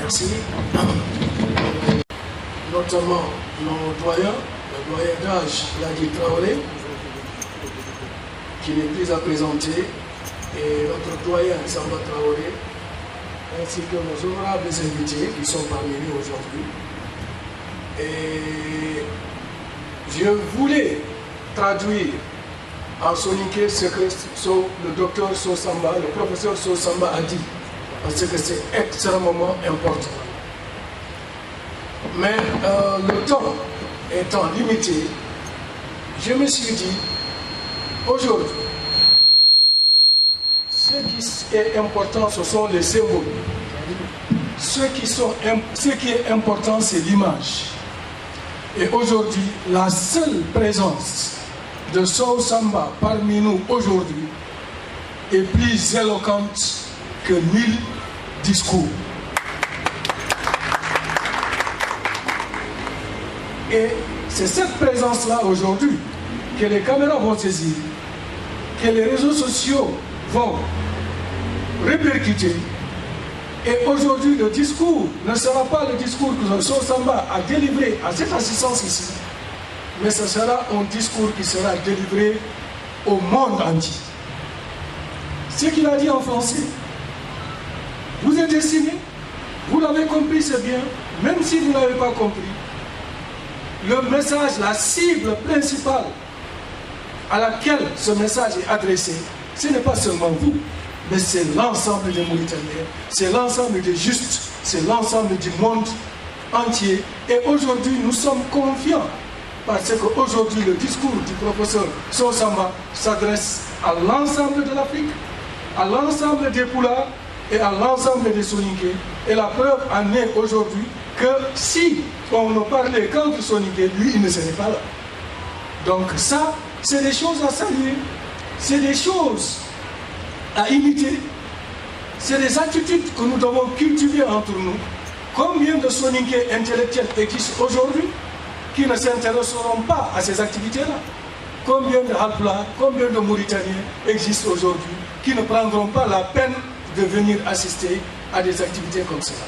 Merci. Notamment nos doyens, le doyen d'âge Ladi Traoré, qui n'est plus à présenter, et notre doyen Samba Traoré, ainsi que nos honorables invités qui sont parmi nous aujourd'hui. Et je voulais traduire en soninké ce que le docteur Sosamba, le professeur Sosamba a dit, parce que c'est extrêmement important. Mais le temps étant limité, je me suis dit, aujourd'hui, ce qui est important, ce sont les symboles. Ce qui est important, c'est l'image. Et aujourd'hui, la seule présence de Sosamba parmi nous aujourd'hui est plus éloquente que 1000 discours. Et c'est cette présence-là aujourd'hui que les caméras vont saisir, que les réseaux sociaux vont répercuter. Et aujourd'hui, le discours ne sera pas le discours que Sosamba a délivré à cette assistance ici, mais ce sera un discours qui sera délivré au monde entier. Ce qu'il a dit en français, vous êtes destiné, vous l'avez compris, c'est bien, même si vous n'avez pas compris. Le message, la cible principale à laquelle ce message est adressé, ce n'est pas seulement vous, mais c'est l'ensemble des Mauritaniens, c'est l'ensemble des justes, c'est l'ensemble du monde entier. Et aujourd'hui, nous sommes confiants, parce qu'aujourd'hui, le discours du professeur Sosamba s'adresse à l'ensemble de l'Afrique, à l'ensemble des Poulards et à l'ensemble des Soninké. Et la preuve en est aujourd'hui que si on nous parlait contre Soninké, lui, il ne serait pas là. Donc ça, c'est des choses à saluer, c'est des choses à imiter, c'est des attitudes que nous devons cultiver entre nous. Combien de Soninké intellectuels existent aujourd'hui qui ne s'intéresseront pas à ces activités-là? Combien de Halpla, combien de Mauritaniens existent aujourd'hui qui ne prendront pas la peine de venir assister à des activités comme cela?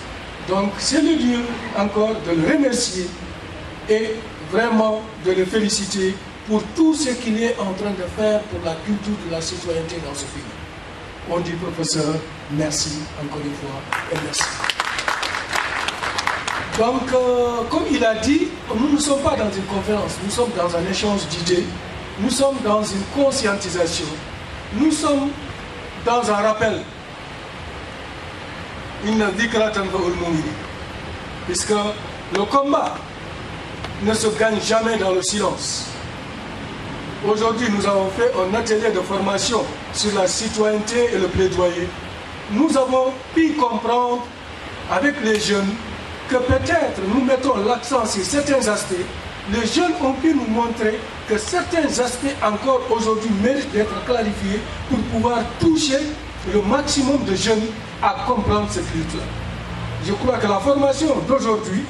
Donc c'est le lieu encore de le remercier et vraiment de le féliciter pour tout ce qu'il est en train de faire pour la culture de la citoyenneté dans ce pays. On dit professeur, merci encore une fois et merci. Donc, comme il a dit, nous ne sommes pas dans une conférence, nous sommes dans un échange d'idées, nous sommes dans une conscientisation, nous sommes dans un rappel. Puisque le combat ne se gagne jamais dans le silence. Aujourd'hui, nous avons fait un atelier de formation sur la citoyenneté et le plaidoyer. Nous avons pu comprendre avec les jeunes que peut-être nous mettons l'accent sur certains aspects. Les jeunes ont pu nous montrer que certains aspects encore aujourd'hui méritent d'être clarifiés pour pouvoir toucher le maximum de jeunes à comprendre cette lutte-là. Je crois que la formation d'aujourd'hui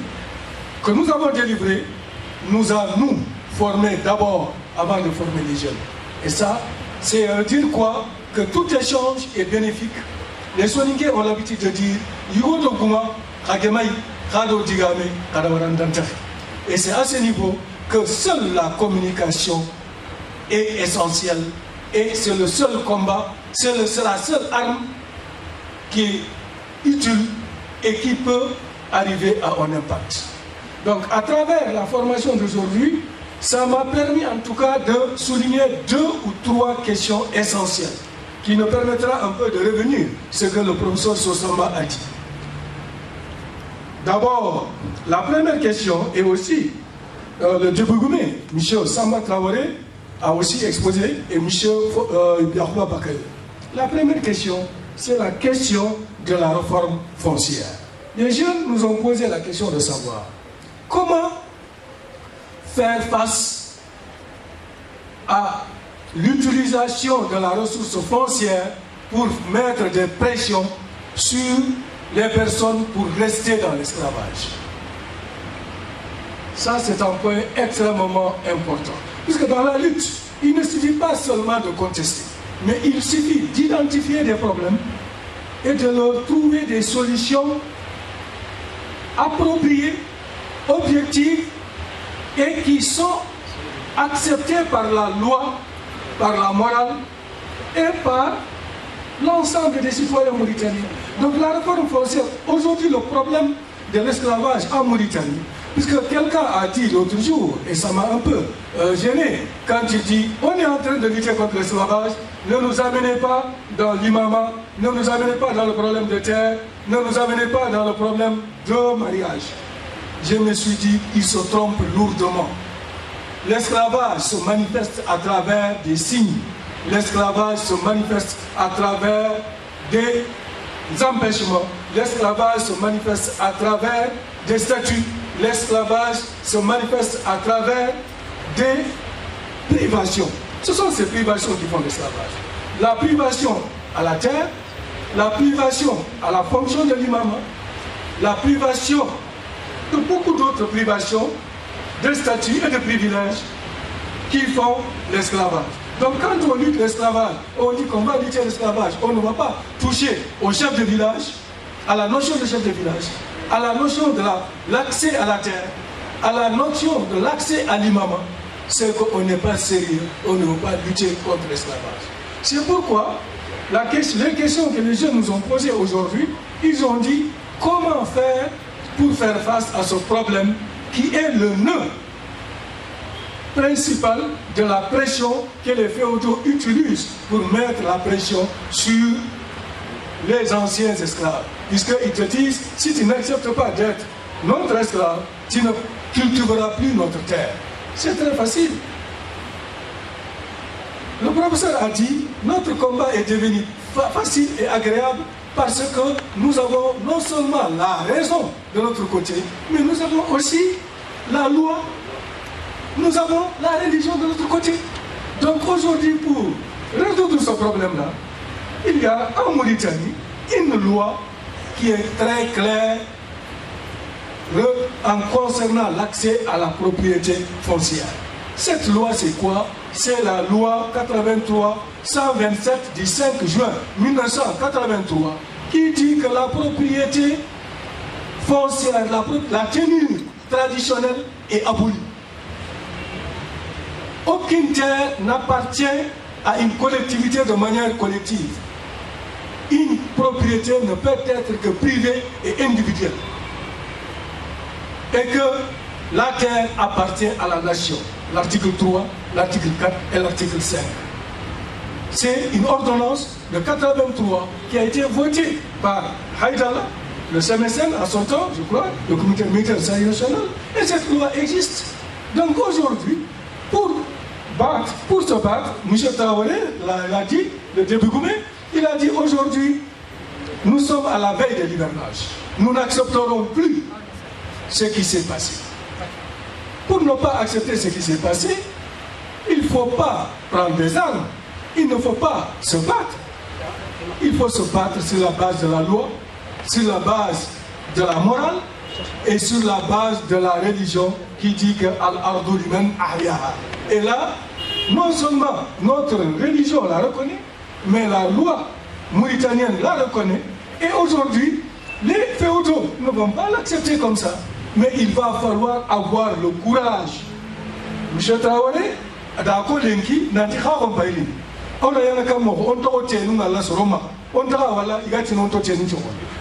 que nous avons délivrée nous a, nous, formés d'abord avant de former les jeunes. Et ça, c'est dire quoi? Que tout échange est bénéfique. Les Soninké ont l'habitude de dire Yugo Guma, Kagemai, Kado Digame, Kadawarandantari. Et c'est à ce niveau que seule la communication est essentielle. Et c'est le seul combat, c'est la seule arme qui est utile et qui peut arriver à un impact. Donc à travers la formation d'aujourd'hui, ça m'a permis en tout cas de souligner 2 ou 3 questions essentielles qui nous permettra un peu de revenir sur ce que le professeur Sosamba a dit. D'abord, la première question est aussi le Djibougoumé, M. Samba Traoré a aussi exposé et M. Yahouba Bakay. La première question, c'est la question de la réforme foncière. Les jeunes nous ont posé la question de savoir comment faire face à l'utilisation de la ressource foncière pour mettre des pressions sur les personnes pour rester dans l'esclavage. Ça, c'est un point extrêmement important. Puisque dans la lutte, il ne suffit pas seulement de contester, mais il suffit d'identifier des problèmes et de leur trouver des solutions appropriées, objectives et qui sont acceptées par la loi, par la morale et par l'ensemble des citoyens mauritaniens. Donc la réforme foncière, aujourd'hui le problème de l'esclavage en Mauritanie, puisque quelqu'un a dit l'autre jour, et ça m'a un peu gêné, quand il dit on est en train de lutter contre l'esclavage, ne nous amenez pas dans l'imama, ne nous amenez pas dans le problème de terre, ne nous amenez pas dans le problème de mariage. Je me suis dit, il se trompe lourdement. L'esclavage se manifeste à travers des signes. L'esclavage se manifeste à travers des empêchements. L'esclavage se manifeste à travers des statuts. L'esclavage se manifeste à travers des privations. Ce sont ces privations qui font l'esclavage. La privation à la terre, la privation à la fonction de l'imam, la privation de beaucoup d'autres privations, de statuts et de privilèges qui font l'esclavage. Donc quand on lutte l'esclavage, on dit qu'on va lutter l'esclavage, on ne va pas toucher au chef de village, à la notion de chef de village, à la notion de l'accès à la terre, à la notion de l'accès à l'imam. C'est qu'on n'est pas sérieux, on ne veut pas lutter contre l'esclavage. C'est pourquoi les questions que les jeunes nous ont posées aujourd'hui, ils ont dit comment faire pour faire face à ce problème qui est le nœud principal de la pression que les féodaux utilisent pour mettre la pression sur les anciens esclaves. Puisqu'ils te disent, si tu n'acceptes pas d'être notre esclave, tu ne cultiveras plus notre terre. C'est très facile. Le professeur a dit, notre combat est devenu facile et agréable parce que nous avons non seulement la raison de notre côté, mais nous avons aussi la loi, nous avons la religion de notre côté. Donc aujourd'hui, pour résoudre ce problème-là, il y a en Mauritanie une loi qui est très claire en concernant l'accès à la propriété foncière. Cette loi, c'est quoi? C'est la loi 83-127 du 5 juin 1983 qui dit que la propriété foncière, la tenue traditionnelle est abolie. Aucune terre n'appartient à une collectivité de manière collective. Une propriété ne peut être que privée et individuelle. Et que la terre appartient à la nation. L'article 3, l'article 4 et l'article 5. C'est une ordonnance de 83 qui a été votée par Haïdala, le CMSN à son temps, je crois, le comité militaire national, et cette loi existe. Donc aujourd'hui, pour se battre, M. Traoré l'a dit, le Débougoumé, il a dit aujourd'hui, nous sommes à la veille de l'hivernage. Nous n'accepterons plus ce qui s'est passé. Pour ne pas accepter ce qui s'est passé, il ne faut pas prendre des armes, il ne faut pas se battre. Il faut se battre sur la base de la loi, sur la base de la morale et sur la base de la religion qui dit que Al-Ardu liman ahyaha. Et là, non seulement notre religion la reconnaît, mais la loi mauritanienne la reconnaît. Et aujourd'hui, les féodaux ne vont pas l'accepter comme ça. Mais il va falloir avoir le courage. M. Traoré, d'accord, Lenki, n'a dit pas qu'on paye. On a un camo, on t'a ôté nous à la Soroma. On t'a voilà, il y a une autre tient.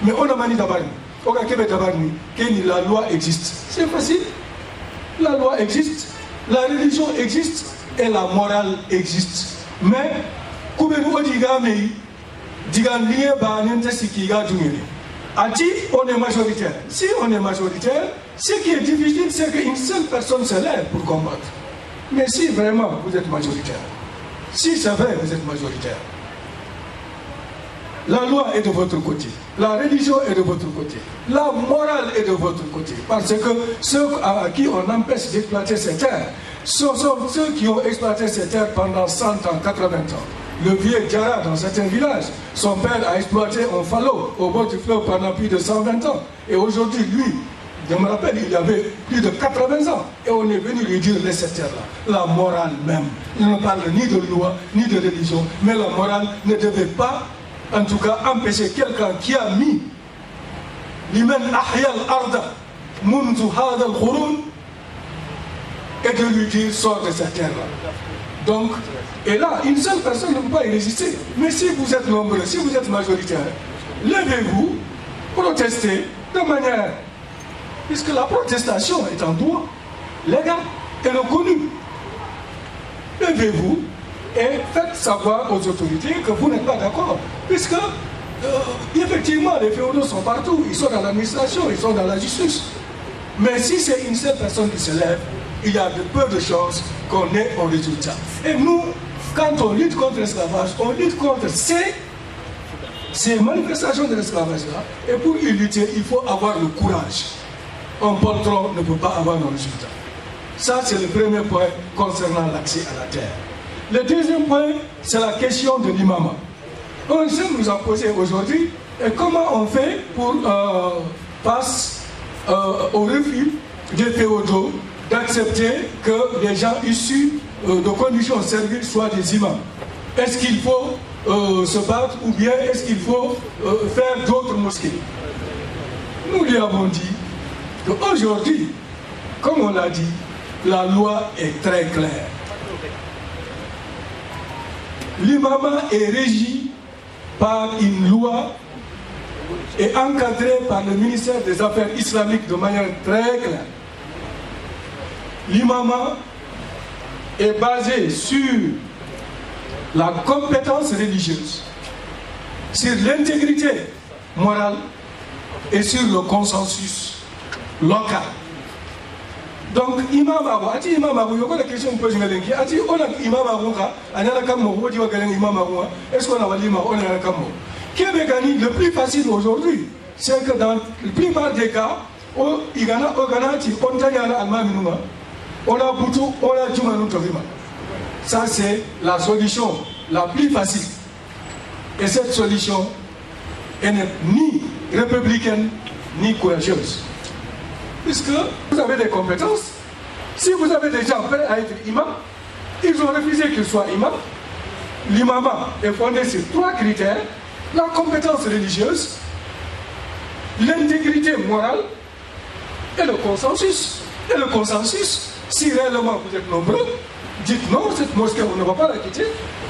Mais on a mani d'abord. On a qu'à d'abord que la loi existe. C'est facile. La loi existe, la religion existe et la morale existe. Mais, comme nous disons, digan lié ba nente sikiga dungere. Ati, on est majoritaire. Si on est majoritaire, ce qui est difficile, c'est qu'une seule personne se lève pour combattre. Mais si vraiment vous êtes majoritaire, si c'est vrai vous êtes majoritaire, la loi est de votre côté, la religion est de votre côté, la morale est de votre côté. Parce que ceux à qui on empêche d'exploiter ces terres, ce sont ceux qui ont exploité ces terres pendant 100 ans, 80 ans. Le vieux Diarra, dans certains villages, son père a exploité un falot au bord du fleuve pendant plus de 120 ans. Et aujourd'hui, lui, je me rappelle, il avait plus de 80 ans. Et on est venu lui dire, laisse cette terre-là. La morale même. Il ne parle ni de loi, ni de religion. Mais la morale ne devait pas, en tout cas, empêcher quelqu'un qui a mis l'Imen Ahyal Arda, Munzu Hadal Khouroun, et de lui dire sors de cette terre-là. Donc, et là, une seule personne ne peut pas y résister. Mais si vous êtes nombreux, si vous êtes majoritaire, levez-vous, protestez de manière. Puisque la protestation est un droit légal et reconnu. Levez-vous et faites savoir aux autorités que vous n'êtes pas d'accord. Puisque, effectivement, les féodaux sont partout. Ils sont dans l'administration, ils sont dans la justice. Mais si c'est une seule personne qui se lève, il y a de peu de chances qu'on ait un résultat. Et nous, quand on lutte contre l'esclavage, on lutte contre ces manifestations de l'esclavage-là. Et pour y lutter, il faut avoir le courage. Un poltron ne peut pas avoir un résultat. Ça, c'est le premier point concernant l'accès à la terre. Le deuxième point, c'est la question de l'imama. Un jeune nous a posé aujourd'hui, et comment on fait pour passer au refus des féodaux d'accepter que les gens issus de conditions serviles soient des imams. Est-ce qu'il faut se battre ou bien est-ce qu'il faut faire d'autres mosquées? Nous lui avons dit qu'aujourd'hui, comme on l'a dit, la loi est très claire. L'imama est régi par une loi et encadré par le ministère des Affaires islamiques de manière très claire. L'imama est basé sur la compétence religieuse, sur l'intégrité morale et sur le consensus local. Donc, imam Abu, ati imam Abu, il y a une question que je me pose, ati on a imam Abu, est-ce qu'on a l'imam, on a un camo. Québécois, le plus facile aujourd'hui, c'est que dans la plupart des cas, on a Boutou, on a Djoumanou Torima. Ça, c'est la solution la plus facile. Et cette solution, elle n'est ni républicaine, ni courageuse. Puisque vous avez des compétences, si vous avez des gens prêts à être imam, ils ont refusé qu'ils soient imam. L'imama est fondé sur 3 critères: la compétence religieuse, l'intégrité morale et le consensus. Et le consensus, si réellement vous êtes nombreux, dites non, cette mosquée, on ne va pas la quitter.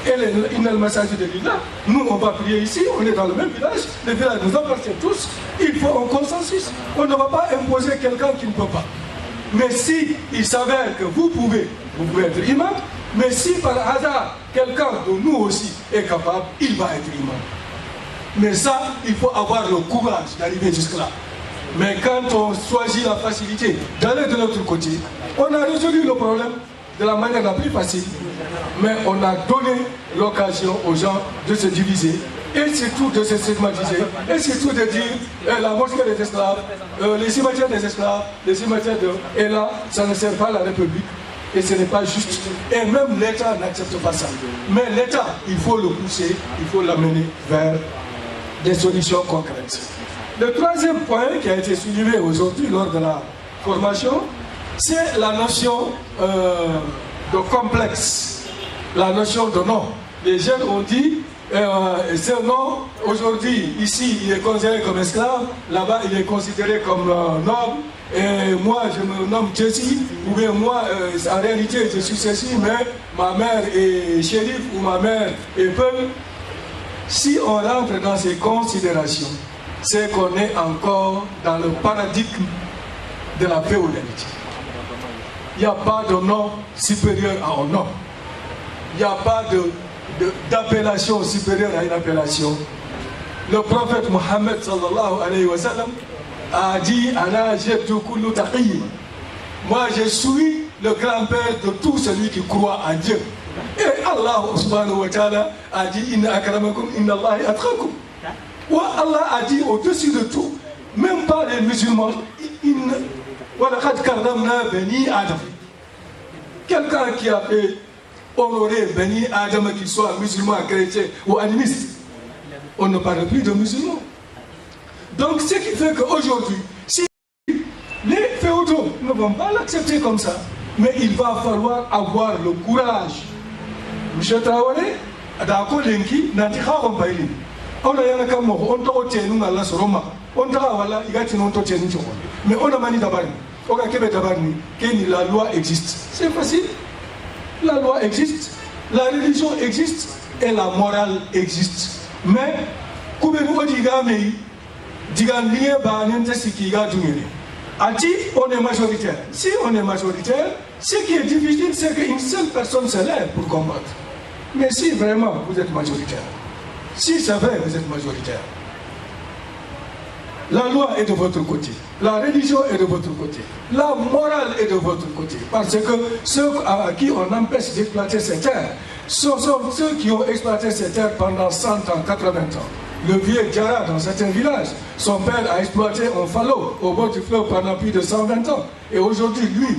Elle est une message de l'État. Nous, on va prier ici, on est dans le même village. Le village nous appartient tous. Il faut un consensus. On ne va pas imposer quelqu'un qui ne peut pas. Mais si il s'avère que vous pouvez être imam, mais si par hasard, quelqu'un de nous aussi est capable, il va être imam. Mais ça, il faut avoir le courage d'arriver jusque-là. Mais quand on choisit la facilité d'aller de l'autre côté, on a résolu le problème de la manière la plus facile, mais on a donné l'occasion aux gens de se diviser et surtout de se stigmatiser et surtout de dire la mosquée des esclaves, les cimetières des esclaves, les cimetières de... Et là, ça ne sert pas à la République et ce n'est pas juste. Et même l'État n'accepte pas ça. Mais l'État, il faut le pousser, il faut l'amener vers des solutions concrètes. Le troisième point qui a été soulevé aujourd'hui lors de la formation, c'est la notion de complexe, la notion de nom. Les jeunes ont dit, ce nom, aujourd'hui, ici, il est considéré comme esclave, là-bas, il est considéré comme noble, et moi, je me nomme Jessie, ou bien moi, en réalité, je suis ceci, mais ma mère est shérif ou ma mère est Peul. Si on rentre dans ces considérations, c'est qu'on est encore dans le paradigme de la féodalité. Il n'y a pas de nom supérieur à un nom. Il n'y a pas d'appellation supérieure à une appellation. Le prophète Mohammed sallallahu alayhi wa sallam a dit Ana jebtu kullu taqi. Moi je suis le grand-père de tout celui qui croit en Dieu. Et Allah subhanahu wa ta'ala a dit Inna akramakum inna Allahi atqakum. Allah a dit au-dessus de tout, même pas les musulmans, quelqu'un qui a fait honorer Beni Adam, qu'il soit musulman, chrétien ou animiste, on ne parle plus de musulmans. Donc ce qui fait qu'aujourd'hui, si les féodaux ne vont pas l'accepter comme ça, mais il va falloir avoir le courage. M. Traoré, d'accord, Lenki, Nantika Rompaïli. On a un camo, on t'a obtenu la Soroma, on t'a voilà, il a tenu ton Mais on a mani d'abord. On a que la loi existe. C'est facile. La loi existe, la religion existe et la morale existe. Mais, on est majoritaire. Si on est majoritaire, ce qui est difficile, c'est qu'une seule personne se lève pour combattre. Mais si vraiment vous êtes majoritaire, si c'est vrai vous êtes majoritaire, la loi est de votre côté, la religion est de votre côté, la morale est de votre côté. Parce que ceux à qui on empêche d'exploiter ces terres, ce sont ceux qui ont exploité ces terres pendant 100 ans, 80 ans. Le vieux Diarra, dans certains villages, son père a exploité un falot au bord du fleuve pendant plus de 120 ans. Et aujourd'hui, lui,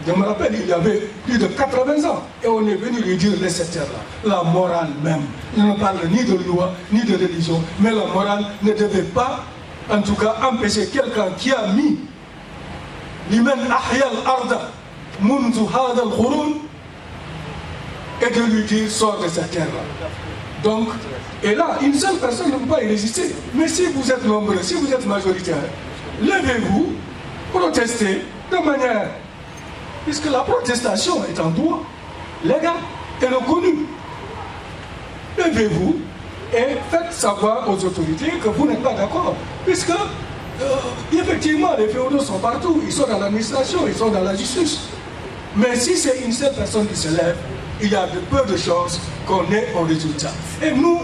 je me rappelle, il avait plus de 80 ans. Et on est venu lui dire, laisse cette terre-là. La morale même. Il ne parle ni de loi, ni de religion. Mais la morale ne devait pas, en tout cas, empêcher quelqu'un qui a mis l'Iman Ahyal Arda, Munzu Hadal Khurun, et de lui dire, sors de cette terre-là. Donc, et là, une seule personne ne peut pas y résister. Mais si vous êtes nombreux, si vous êtes majoritaire, levez-vous, protestez de manière... Puisque la protestation est un droit légal et reconnu. Levez-vous et faites savoir aux autorités que vous n'êtes pas d'accord. Puisque, effectivement, les féodaux sont partout. Ils sont dans l'administration, ils sont dans la justice. Mais si c'est une seule personne qui se lève, il y a de peu de chances qu'on ait un résultat. Et nous,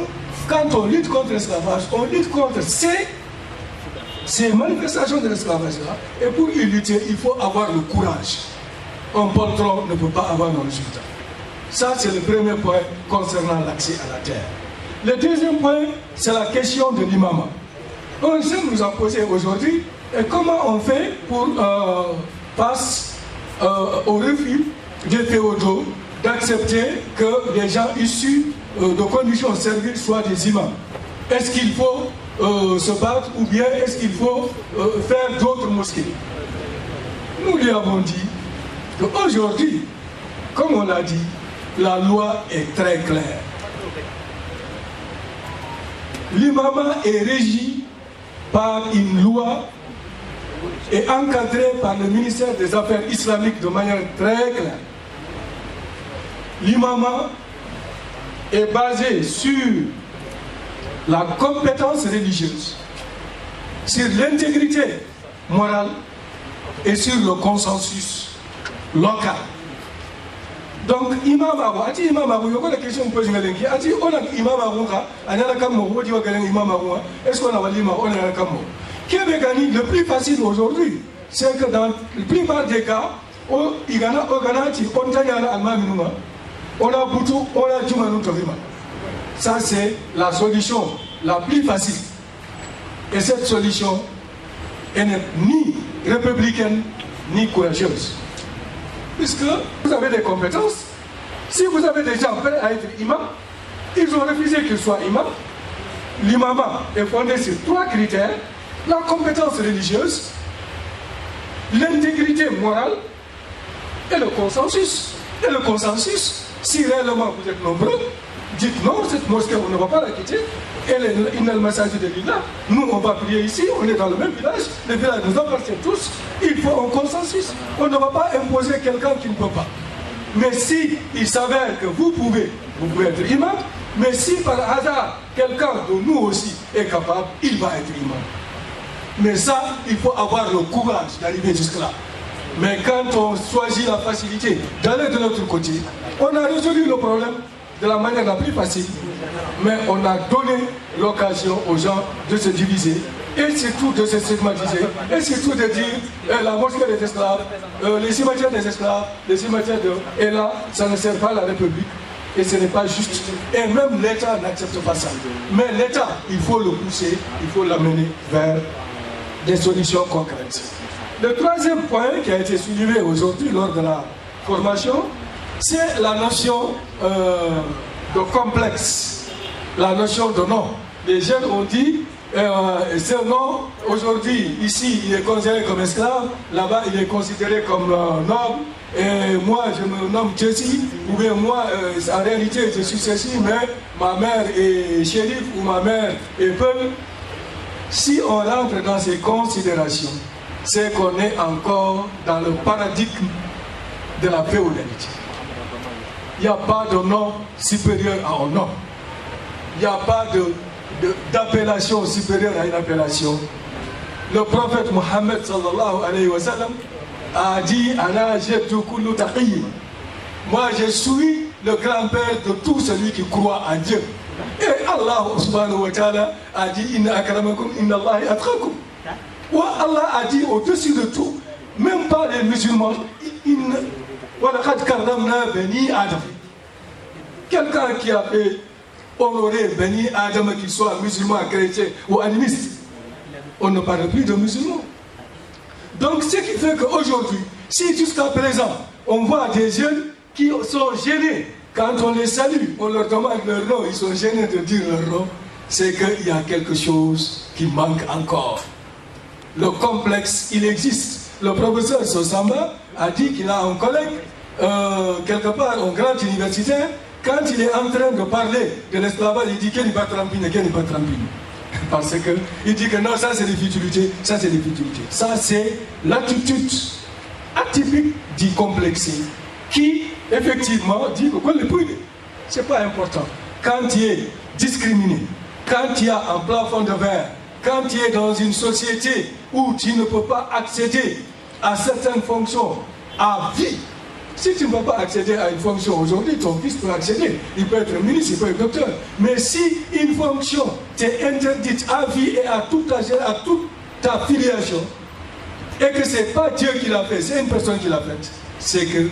quand on lutte contre l'esclavage, on lutte contre ces manifestations de l'esclavage-là. Et pour y lutter, il faut avoir le courage. Un poltron ne peut pas avoir un résultat. Ça, c'est le premier point concernant l'accès à la terre. Le deuxième point, c'est la question de l'imama. Un jeune nous a posé aujourd'hui, comment on fait pour passer au refus des féodaux d'accepter que les gens issus de conditions serviles soient des imams. Est-ce qu'il faut se battre ou bien est-ce qu'il faut faire d'autres mosquées? Nous lui avons dit qu'aujourd'hui, comme on l'a dit, la loi est très claire. L'imama est régi par une loi et encadré par le ministère des Affaires islamiques de manière très claire. L'imama est basé sur la compétence religieuse, sur l'intégrité morale et sur le consensus local. Donc, imam Abou, ati imam Abou, il y a une question que je me pose, ati on a imam Abou, est-ce qu'on a l'imam, on a un camo. Le plus facile aujourd'hui, c'est que dans la plupart des cas, on a Boutou, on a Djoumanou Torima. Ça, c'est la solution la plus facile. Et cette solution, elle n'est ni républicaine, ni courageuse. Puisque vous avez des compétences, si vous avez des gens prêts à être imam, ils ont refusé qu'ils soient imam. L'imama est fondé sur 3 critères: la compétence religieuse, l'intégrité morale et le consensus. Et le consensus, si réellement vous êtes nombreux, dites non, cette mosquée, on ne va pas la quitter. Elle est le message de l'Illah. Nous, on va prier ici, on est dans le même village. Le village nous appartient tous. Il faut un consensus. On ne va pas imposer quelqu'un qui ne peut pas. Mais si il s'avère que vous pouvez être imam. Mais si par hasard, quelqu'un de nous aussi est capable, il va être imam. Mais ça, il faut avoir le courage d'arriver jusque-là. Mais quand on choisit la facilité d'aller de l'autre côté, on a résolu le problème de la manière la plus facile, mais on a donné l'occasion aux gens de se diviser, et surtout de se stigmatiser, et surtout de dire la mosquée des esclaves, les cimetières des esclaves, les cimetières de... Et là, ça ne sert pas à la République, et ce n'est pas juste. Et même l'État n'accepte pas ça. Mais l'État, il faut le pousser, il faut l'amener vers des solutions concrètes. Le troisième point qui a été soulevé aujourd'hui lors de la formation, c'est la notion de complexe, la notion de nom. Les jeunes ont dit, ce nom, aujourd'hui, ici, il est considéré comme esclave, là-bas, il est considéré comme noble, et moi, je me nomme Jesse, ou bien moi, en réalité, je suis ceci, mais ma mère est shérif, ou ma mère est Peul. Si on rentre dans ces considérations, c'est qu'on est encore dans le paradigme de la féodalité. Il n'y a pas de nom supérieur à un nom. Il n'y a pas d'appellation supérieure à une appellation. Le prophète Mohammed sallallahu alayhi wa sallam a dit Ana jabtu kullu taqiyyin. Moi je suis le grand-père de tout celui qui croit en Dieu. Et Allah subhanahu wa ta'ala a dit Inna akramakum inna Allahi atqakum. Ou Allah a dit au-dessus de tout, même pas les musulmans, walaqad karramna bani Adam. Quelqu'un qui a fait honorer Bani Adam, qu'il soit musulman, chrétien ou animiste, on ne parle plus de musulmans. Donc ce qui fait qu'aujourd'hui, si jusqu'à présent, on voit des jeunes qui sont gênés, quand on les salue, on leur demande leur nom, ils sont gênés de dire leur nom, c'est qu'il y a quelque chose qui manque encore. Le complexe, il existe. Le professeur Sosamba a dit qu'il a un collègue, quelque part, un grand universitaire. Quand il est en train de parler de l'esclavage, il dit qu'il n'est pas trampine, qu'il n'est pas trampine. Parce qu'il dit que non, ça c'est des futilités, ça c'est des futilités. Ça c'est l'attitude atypique du complexé qui, effectivement, dit que ce n'est pas important. Quand tu es discriminé, quand tu as un plafond de verre, quand tu es dans une société où tu ne peux pas accéder à certaines fonctions à vie, si tu ne peux pas accéder à une fonction aujourd'hui, ton fils peut accéder. Il peut être ministre, il peut être docteur. Mais si une fonction t'est interdite à vie et à toute ta filiation, et que ce n'est pas Dieu qui l'a fait, c'est une personne qui l'a fait, c'est que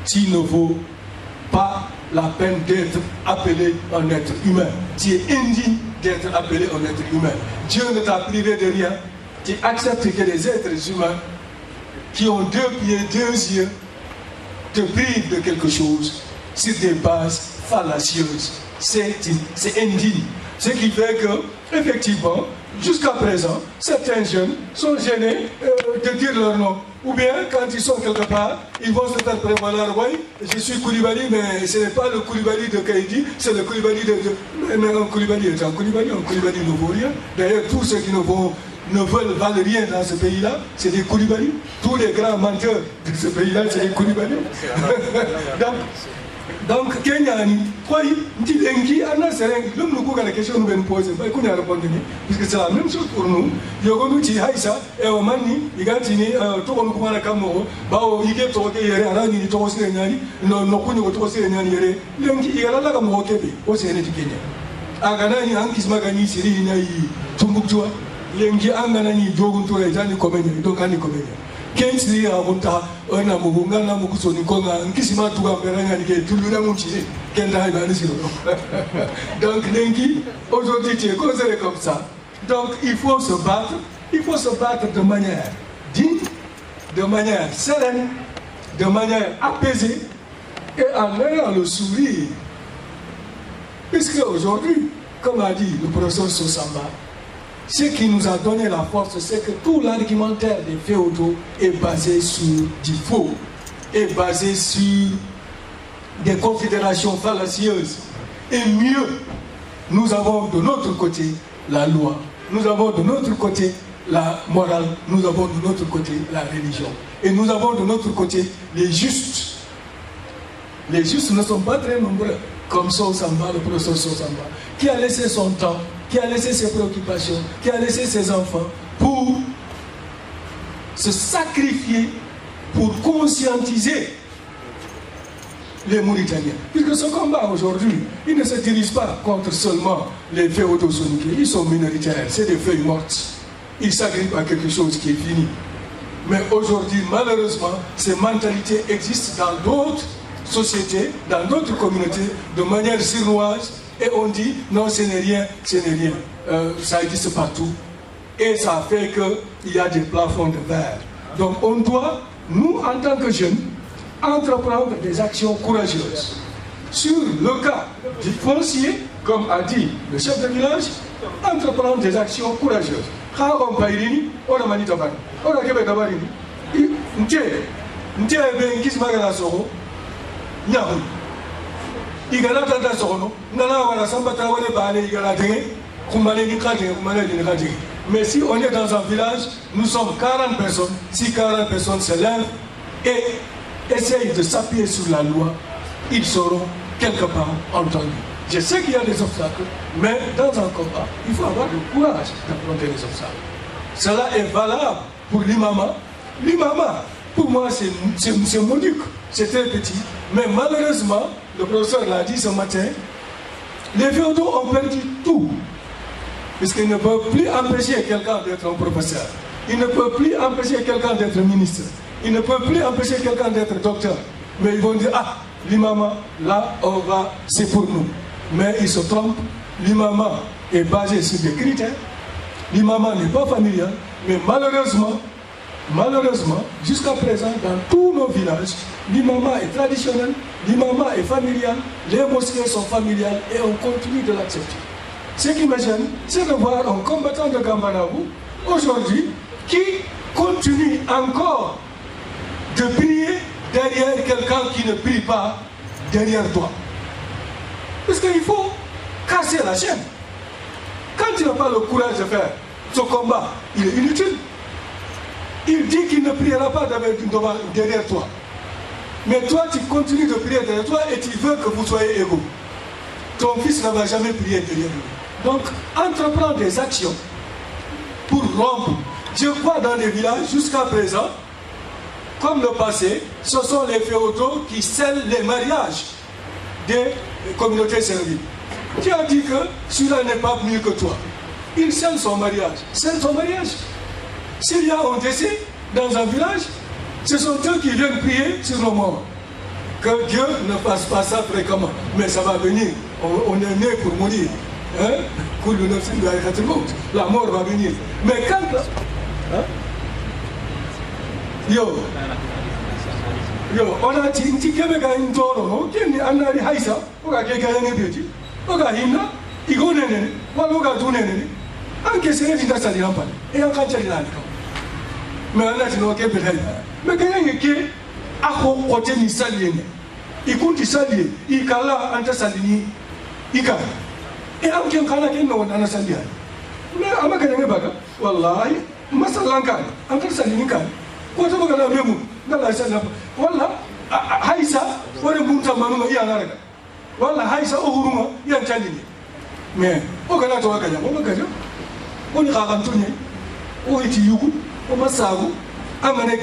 tu ne vaux pas la peine d'être appelé un être humain. Tu es indigne d'être appelé un être humain. Dieu ne t'a privé de rien. Tu acceptes que les êtres humains qui ont 2 pieds, 2 yeux, te prive de quelque chose sur des bases fallacieuses. C'est indigne. Ce qui fait que, effectivement, jusqu'à présent, certains jeunes sont gênés de dire leur nom. Ou bien, quand ils sont quelque part, ils vont se faire prévaloir, oui, je suis Koulibaly, mais ce n'est pas le Koulibaly de Kaïdi, c'est le Koulibaly de... Mais un Koulibaly est un Koulibaly ne vaut rien. D'ailleurs, tous ceux qui ne valent rien dans ce pays-là, c'est des Koulibaly. Tous les grands menteurs de ce pays-là, c'est des Koulibaly. Donc, Kenya, la question nous vient poser, puisque c'est la même chose pour nous. Lengi angana ni jogun tora itani komenya donc ani komenya kensi ya gonta ona mugunga na mukusoni konga nkisima tuga beranga ni ke tulura munchi kenda ibani siro. Donc lengi aujourd'hui tu es considéré comme ça. Donc il faut se battre de manière digne, de manière sereine, de manière apaisée et en ayant le sourire. Puisque aujourd'hui, comme a dit le professeur Sosamba, ce qui nous a donné la force, c'est que tout l'argumentaire des féodaux est basé sur du faux, est basé sur des considérations fallacieuses. Et mieux, nous avons de notre côté la loi, nous avons de notre côté la morale, nous avons de notre côté la religion. Et nous avons de notre côté les justes. Les justes ne sont pas très nombreux, comme Sosamba, le professeur Sosamba, qui a laissé son temps, qui a laissé ses préoccupations, qui a laissé ses enfants pour se sacrifier, pour conscientiser les Mauritaniens. Puisque ce combat aujourd'hui, il ne se dirige pas contre seulement les féodaux soninké, ils sont minoritaires, c'est des feuilles mortes. Ils s'agrippent à quelque chose qui est fini. Mais aujourd'hui, malheureusement, ces mentalités existent dans d'autres sociétés, dans d'autres communautés, de manière sournoise. Et on dit, non, ce n'est rien, ce n'est rien. Ça existe partout. Et ça fait qu'il y a des plafonds de verre. Donc on doit, nous, en tant que jeunes, entreprendre des actions courageuses. Sur le cas du foncier, comme a dit le chef de village, entreprendre des actions courageuses. On a manitabani, on a kebetabarini. Igala tata sono nana wala samba tawale bale igala tenge kumale ni kate kumale ni kate Mais si on est dans un village, nous sommes 40 personnes. Si 40 personnes se lèvent et essayent de s'appuyer sur la loi, ils seront quelque part entendus. Je sais qu'il y a des obstacles, mais dans un combat, il faut avoir le courage d'affronter les obstacles. Cela est valable pour l'imama. L'imama, pour moi, c'est modique, c'est très petit. Mais malheureusement, le professeur l'a dit ce matin, les féodaux ont perdu tout. Puisqu'ils ne peuvent plus empêcher quelqu'un d'être un professeur. Ils ne peuvent plus empêcher quelqu'un d'être ministre. Ils ne peuvent plus empêcher quelqu'un d'être docteur. Mais ils vont dire, ah, l'imama, là, c'est pour nous. Mais ils se trompent. L'imama est basé sur des critères. L'imama n'est pas familial. Mais malheureusement, jusqu'à présent, dans tous nos villages, l'imama est traditionnel, l'imama est familial, les mosquées sont familiales et on continue de l'accepter. Ce qui me gêne, c'est de voir un combattant de Gambanabu, aujourd'hui, qui continue encore de prier derrière quelqu'un qui ne prie pas derrière toi. Parce qu'il faut casser la chaîne. Quand tu n'as pas le courage de faire ce combat, il est inutile. Il dit qu'il ne priera pas derrière toi. Mais toi, tu continues de prier derrière toi et tu veux que vous soyez égaux. Ton fils ne va jamais prier derrière lui. Donc, entreprends des actions pour rompre. Je crois dans les villages, jusqu'à présent, comme le passé, ce sont les féodaux qui scellent les mariages des communautés serviles. Tu as dit que celui-là n'est pas mieux que toi. Il scelle son mariage. Scelle son mariage. S'il y a un décès dans un village, ce sont eux qui viennent prier sur nos morts. Que Dieu ne fasse pas ça fréquemment. Mais ça va venir. On est né pour mourir. Hein? La mort va venir. Mais quand... Hein? Yo, on a dit que les gens qui ont dit que les gens qui ont dit que les gens qui ont dit anche se ne ti sali rampane e anche c'è là mais on a dit non che per mais che ako kote ni sali ne I kunti sali I kala anta salini ika e anche kala che non ana sali mais ama que ne baga wallahi masalan kan anke salini kan ko to baga na memu ngala sali walla haisa wala bunta manu iya naraga walla haisa o huruma iya chalini mais o kana to wakaja o bakaja on est à Antonio, on est Yugu, on va savoir, on va aller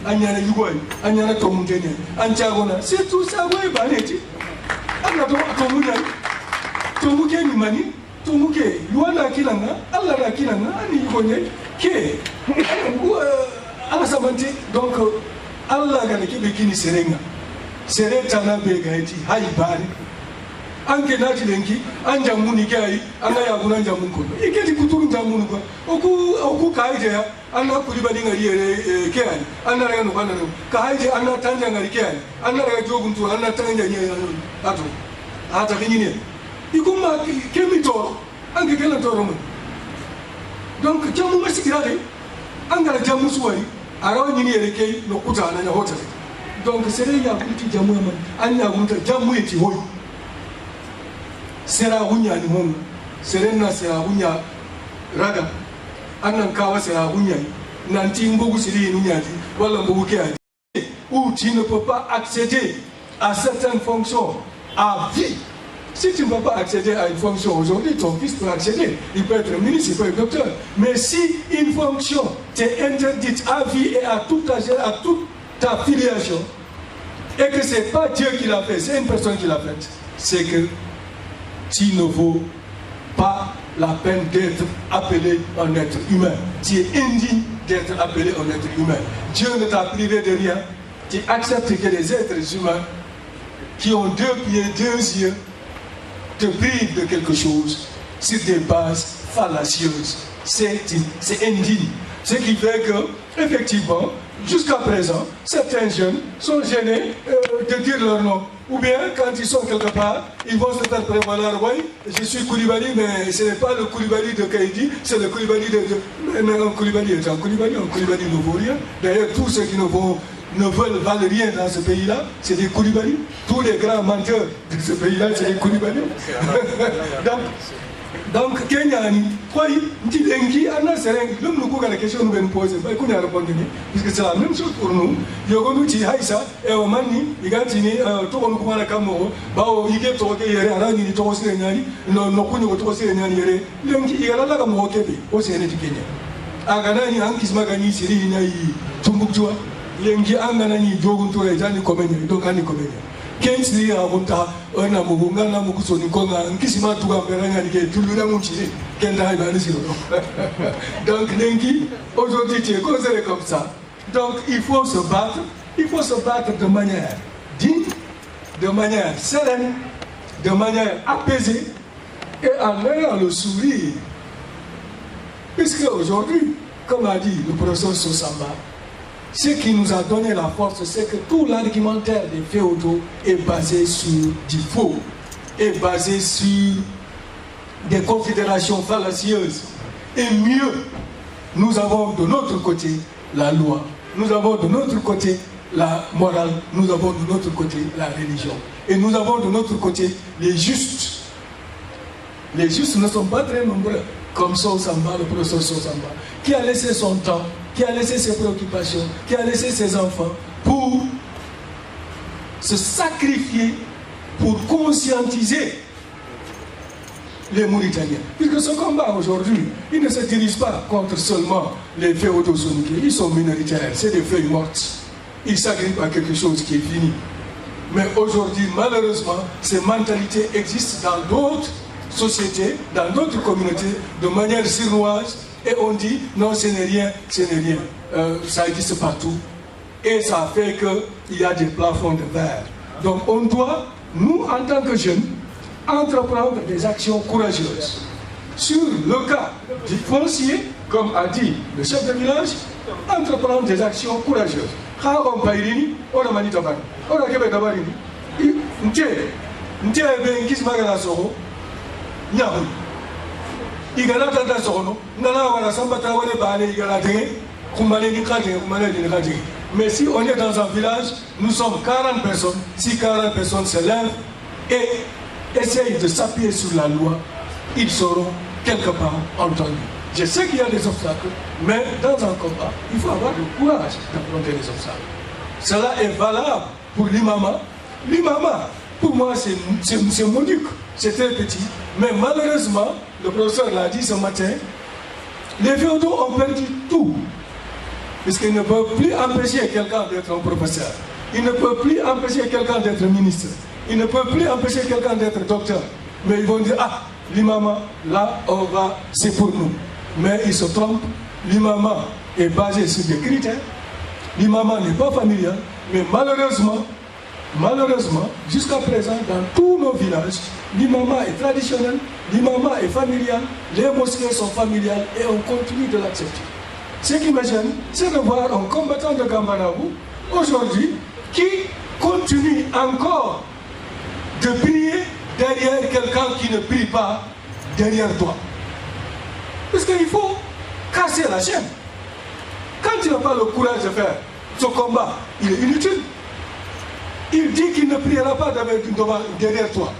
à Anyana Yugoy, Anyana Tomutene, Antiagona, c'est tout ça, oui, Banetti. On a Tomuke Mani, Tomuke, Luana Kilanga, Allah Kilanga, Nikone, Ke, Alasamante, donc Allah Ganeki Bikini Serenga, Seretana Begaiti, Haibari. Anke nati lenki anja muni kai anga ya kunanja munko iketi kuturu njamunu kwa oku kaije ana kulibali ngari kai ana rega no kana kaije ana tanja ngari kai ana rega joguntu ana tanja nye ato ata kinyine ikuma kemito anke kena toro mo donc jamu masikirade anga jamu suwari arawo nyini yere kai no kuta na hota donc sere ya kuti jamu man anya gunta jamu yeti hoyi sera hunya ni hon serena sera hunya raga annan kawa sera hunya nanti mbogu siri nunya wala mbogu ke où tu ne peux pas accéder à certaines fonctions à vie. Si tu ne peux pas accéder à une fonction aujourd'hui, ton fils peut accéder. Il peut être ministre, il peut être docteur. Mais si une fonction t'est interdite à vie et à toute ta filiation, et que ce n'est pas Dieu qui l'a fait, c'est une personne qui l'a fait, c'est que tu ne vaux pas la peine d'être appelé un être humain. Tu es indigne d'être appelé un être humain. Dieu ne t'a privé de rien. Tu acceptes que les êtres humains qui ont 2 pieds, 2 yeux, te privent de quelque chose sur des bases fallacieuses. C'est indigne. Ce qui fait que, effectivement, jusqu'à présent, certains jeunes sont gênés de dire leur nom. Ou bien, quand ils sont quelque part, ils vont se faire prévaloir. Oui, je suis Koulibaly, mais ce n'est pas le Koulibaly de Kaïdi, c'est le Koulibaly de... Mais un Koulibaly est un Koulibaly ne vaut rien. D'ailleurs, tous ceux qui ne valent rien dans ce pays-là, c'est des Koulibaly. Tous les grands menteurs de ce pays-là, c'est des Koulibaly. Donc, Donc, Kenya, Ndilengi, Anna Sereng, l'homme nous a la question nous pose, qu'on a répondu, puisque c'est la même chose pour nous. Yogonuti Haïsa, et Omani, Igatini, Toron Kumana Kamoro, Bao, Ige Toke, Arani, Toros Renani, Nokuno Toros Renani, Lengi, Irala Mokebi, au Sénat du Kenya. Aganani, Ankismagani, Siri, Tumbuktua, Lengi, Anganani, Jogunto, et Jani Komeni, donc Anni Komeni. Kensi ya monta ona mugunga na mukusoni konga nkisima tuga beranga dike tuluna munchiri kenda ibani siro. Donc Lengi aujourd'hui tu es considéré comme ça. Donc il faut se battre de manière digne, de manière sereine, de manière apaisée et en ayant le sourire. Puisque aujourd'hui, comme a dit le professeur Sosamba, ce qui nous a donné la force, c'est que tout l'argumentaire des féodaux est basé sur du faux, est basé sur des considérations fallacieuses. Et mieux, nous avons de notre côté la loi, nous avons de notre côté la morale, nous avons de notre côté la religion. Et nous avons de notre côté les justes. Les justes ne sont pas très nombreux, comme Sosamba, le professeur Sosamba, qui a laissé son temps, qui a laissé ses préoccupations, qui a laissé ses enfants pour se sacrifier, pour conscientiser les Mauritaniens. Puisque ce combat aujourd'hui, il ne se dirige pas contre seulement les féodaux soninké, ils sont minoritaires, c'est des feuilles mortes. Ils s'agrippent à quelque chose qui est fini. Mais aujourd'hui, malheureusement, ces mentalités existent dans d'autres sociétés, dans d'autres communautés, de manière sournoise. Et on dit, non, ce n'est rien, ce n'est rien. Ça existe partout. Et ça fait qu'il y a des plafonds de verre. Donc on doit, nous, en tant que jeunes, entreprendre des actions courageuses. Sur le cas du foncier, comme a dit le chef de village, entreprendre des actions courageuses. On a manitaban, on a kebetabarini, Nte ben kismagala soro, Yahoo. Igala tata soro, Nana wala sambata wale bale igala tenge, Kumale ni kate, Kumale ni kate. Mais si on est dans un village, nous sommes 40 personnes, si 40 personnes se lèvent et essayent de s'appuyer sur la loi, ils seront quelque part entendus. Je sais qu'il y a des obstacles, mais dans un combat, il faut avoir le courage d'affronter les obstacles. Cela est valable pour l'imama. L'imama, pour moi, c'est monique, c'est très petit. Mais malheureusement, le professeur l'a dit ce matin, les féodaux ont perdu tout. Puisqu'ils ne peuvent plus empêcher quelqu'un d'être un professeur. Ils ne peuvent plus empêcher quelqu'un d'être ministre. Ils ne peuvent plus empêcher quelqu'un d'être docteur. Mais ils vont dire, ah, l'imama, là, on va, c'est pour nous. Mais ils se trompent. L'imama est basé sur des critères. L'imama n'est pas familial. Mais malheureusement, jusqu'à présent, dans tous nos villages, l'imama est traditionnel, l'imama est familial, les mosquées sont familiales et on continue de l'accepter. Ce qui me gêne, c'est de voir un combattant de Gambarabou, aujourd'hui, qui continue encore de prier derrière quelqu'un qui ne prie pas derrière toi. Parce qu'il faut casser la chaîne. Quand tu n'as pas le courage de faire ce combat, il est inutile. Il dit qu'il ne priera pas derrière toi.